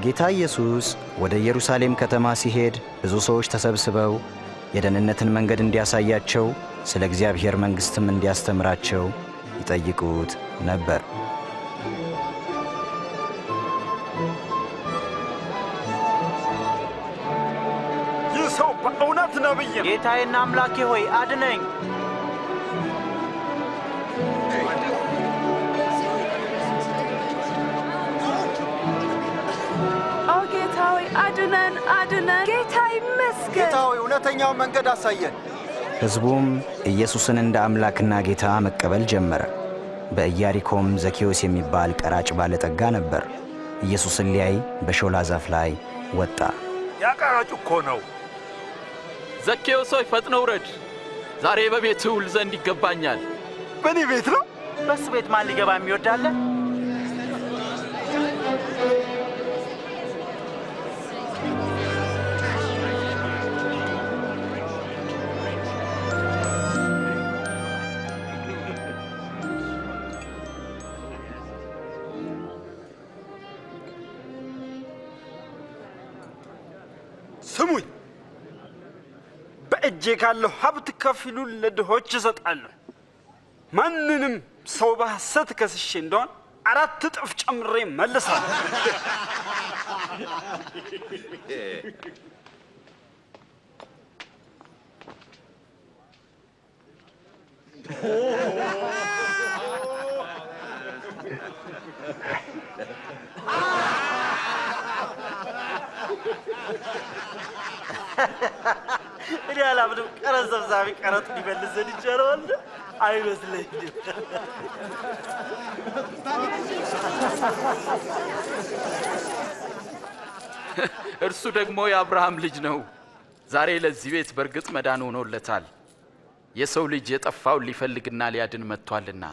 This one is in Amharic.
ጌታ ኢየሱስ ወደ ኢየሩሳሌም ከተማ ሲሄድ ብዙ ሰዎች ተሰብስበው የደህንነትን መንገድ እንዲያሳያቸው ስለ እግዚአብሔር መንግሥትም እንዲያስተምራቸው ይጠይቁት ነበር። ይህ ሰው በእውነት ነቢይ ነው። ጌታዬና አምላኬ ሆይ አድነኝ። ጌታ ሆይ አድነን፣ አድነን። ጌታ ይመስገን። ጌታ ሆይ እውነተኛውን መንገድ አሳየን። ሕዝቡም ኢየሱስን እንደ አምላክና ጌታ መቀበል ጀመረ። በኢያሪኮም ዘኬዎስ የሚባል ቀራጭ ባለጠጋ ነበር። ኢየሱስን ሊያይ በሾላ ዛፍ ላይ ወጣ። ያ ቀራጩ እኮ ነው። ዘኬዎስ ሆይ ፈጥነህ ውረድ፣ ዛሬ በቤትህ ውል ዘንድ ይገባኛል። በእኔ ቤት ነው? በሱ ቤት ማን ሊገባ የሚወዳለ? ስሙኝ፣ በእጄ ካለው ሀብት ከፊሉን ለድሆች እሰጣለሁ። ማንንም ሰው በሐሰት ከስሼ እንደሆን 4 እጥፍ ጨምሬ መልሳለሁ። እኔ አላምንም። ቀረጥ ሰብሳቢ ቀረጥ ሊመልስ ዘንድ ይቻለዋል አይመስለኝም። እርሱ ደግሞ የአብርሃም ልጅ ነው። ዛሬ ለዚህ ቤት በእርግጥ መዳን ሆኖለታል። የሰው ልጅ የጠፋውን ሊፈልግና ሊያድን መጥቷልና።